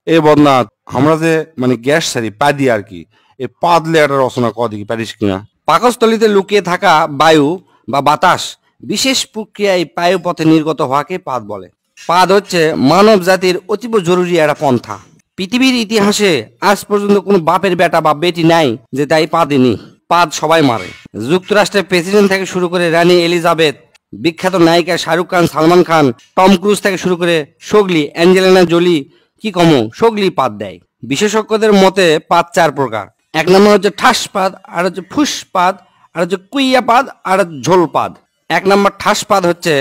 এ বদনাথ আমরা যে মানে গ্যাস সারি পা দিয়ে আর কি এ পাদলে একটা রচনা কদিকে পারিস কিনা। পাকস্থলীতে লুকিয়ে থাকা বায়ু বা বাতাস বিশেষ প্রক্রিয়ায় বায়ুপথে নির্গত হওয়াকে পাদ বলে। পাদ হচ্ছে মানব জাতির অতীব জরুরি একটা পন্থা। পৃথিবীর ইতিহাসে আজ পর্যন্ত কোনো বাপের বেটা বা বেটি নাই যে তাই পা দেনি। পাদ সবাই মারে। যুক্তরাষ্ট্রের প্রেসিডেন্ট থেকে শুরু করে রানী এলিজাবেথ, বিখ্যাত নায়িকা শাহরুখ খান, সালমান খান, টম ক্রুজ থেকে শুরু করে সোগলি, অ্যাঞ্জেলিনা জোলি, কি কমো সোগলি পাদ দেয়। বিশেষজ্ঞদের মতে পাদ চার প্রকার। এক নম্বর হচ্ছে ঠাস পাদ, আর হচ্ছে ফুস পাদ, আর হচ্ছে কুইয়া পাদ, আর ঝোল পাদ। এক নম্বর ঠাস পাদ হচ্ছে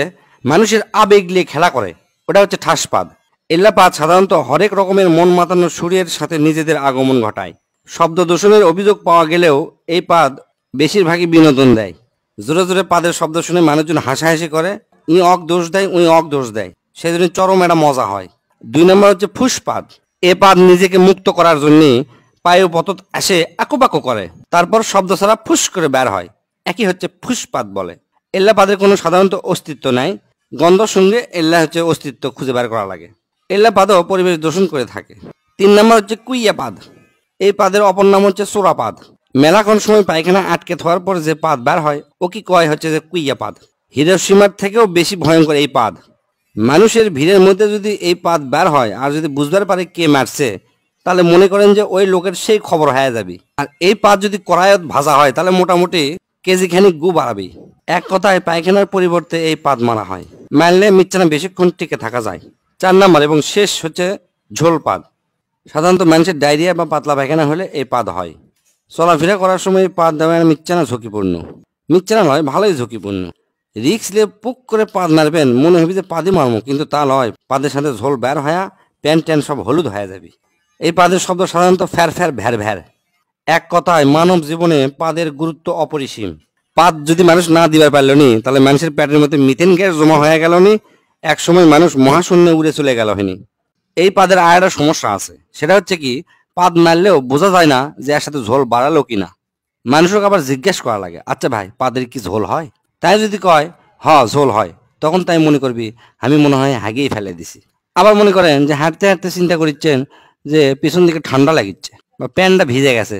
মানুষের আবেগ নিয়ে খেলা করে, ওটা হচ্ছে ঠাস পাদ। এল্লা পাদ সাধারণত হরেক রকমের মন মাতানো সুরের সাথে নিজেদের আগমন ঘটায়। শব্দ দূষণের অভিযোগ পাওয়া গেলেও এই পাদ বেশিরভাগই বিনোদন দেয়। জোরে জোরে পাদের শব্দ শুনে মানুষজন হাসাহাসি করে, ই অক দোষ দেয়, উই অক দোষ দেয়, সেজন্য চরম একটা মজা হয়। দুই নম্বর হচ্ছে ফুসপাদ। এ পাদ নিজেকে মুক্ত করার জন্য পায়ু পতত আসে আকুপাকু করে, তারপর শব্দ ছাড়া ফুস করে বের হয়, একই হচ্ছে ফুসপাদ বলে। এল্লা পাদের কোনো সাধারণত অস্তিত্ব নাই, গন্ধ সঙ্গে এল্লা হচ্ছে অস্তিত্ব খুঁজে বের করা লাগে। এল্লা পাদও পরিবেশ দূষণ করে থাকে। তিন নম্বর হচ্ছে কুইয়া পাদ। এই পাদের অপর নাম হচ্ছে চোরাপাদ। মেলাক্ষণ সময় পায়খানা আটকে থাকার পর যে পাদ বের হয় ও কি কয় হচ্ছে যে কুইয়া পাদ। হিরোশিমার থেকেও বেশি ভয়ঙ্কর এই পাদ। মানুষের ভিড়ের মধ্যে যদি এই পাদ বের হয় আর যদি বুঝবার পারে কে মারছে, তাহলে মনে করেন যে ওই লোকের সেই খবর হয়ে যাবে। আর এই পাদ যদি কড়াইত ভাজা হয় তাহলে মোটামুটি কেজি খানিক গু বাড়াবে। এক কথায় পায়খানার পরিবর্তে এই পাদ মারা হয়, মারলে মিচ্ছানা বেশিক্ষণ টিকে থাকা যায়। চার নাম্বার এবং শেষ হচ্ছে ঝোল পাদ। সাধারণত মানুষের ডায়রিয়া বা পাতলা পায়খানা হলে এই পাদ হয়। চলাফেরা করার সময় পাদ দেওয়া মিচ্ছানা ঝুঁকিপূর্ণ। মিচ্ছানা নয়, ভালোই ঝুঁকিপূর্ণ। রিক্স নিয়ে পুক করে পাদ মারবেন, মনে হবে যে পাদই মারমো, কিন্তু তা নয়, পাদের সাথে ঝোল বের হয়া প্যান্ট ট্যান সব হলুদ হয়ে যাবে। এই পাদের শব্দ সাধারণত ফ্যার ফ্যার ভ্যার ভ্যার। এক কথায় মানব জীবনে পাদের গুরুত্ব অপরিসীম। পাদ যদি মানুষ না দিবার পারল নি, তাহলে মানুষের পেটের মধ্যে মিথেন গ্যাস জমা হয়ে গেল নি, এক সময় মানুষ মহাশূন্যে উড়ে চলে গেল হয়নি। এই পাদের আর একটা সমস্যা আছে, সেটা হচ্ছে কি পাদ মারলেও বোঝা যায় না যে এর সাথে ঝোল বাড়ালো কিনা। মানুষকে আবার জিজ্ঞেস করা লাগে, আচ্ছা ভাই পাদের কি ঝোল হয়? তাই যদি কয় হ ঝোল হয়, তখন তাই মনে করবি আমি মনে হয় হাগিয়ে ফেলে দিছি। আবার মনে করেন যে হাঁটতে হাঁটতে চিন্তা করছেন যে পিছন দিকে ঠান্ডা লাগিচ্ছে বা প্যান্টটা ভিজে গেছে,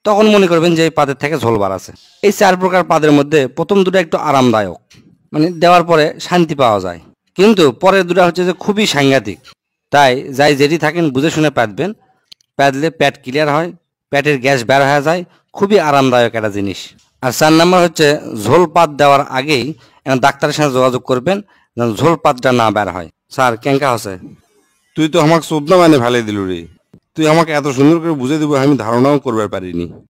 তখন মনে করবেন যে এই পাদের থেকে ঝোল বাড়াছে। এই চার প্রকার পাদের মধ্যে প্রথম দুটো একটু আরামদায়ক, মানে দেওয়ার পরে শান্তি পাওয়া যায়, কিন্তু পরের দুটো হচ্ছে যে খুবই সাংঘাতিক। তাই যাই যেটি থাকেন বুঝে শুনে পাতবেন, পাতলে পেট ক্লিয়ার হয়, পেটের গ্যাস বের হয়ে যায়, খুবই আরামদায়ক একটা জিনিস। আর চার নাম্বার হচ্ছে ঝোল পাত দেওয়ার আগেই ডাক্তারের সাথে যোগাযোগ করবেন যেন ঝোল পাতটা না বের হয়। স্যার কেঙ্কা আছে? তুই তো আমাকে চোদ্দা মানে ফেলে দিল রে। তুই আমাকে এত সুন্দর করে বুঝে দিব আমি ধারণাও করবার পারিনি।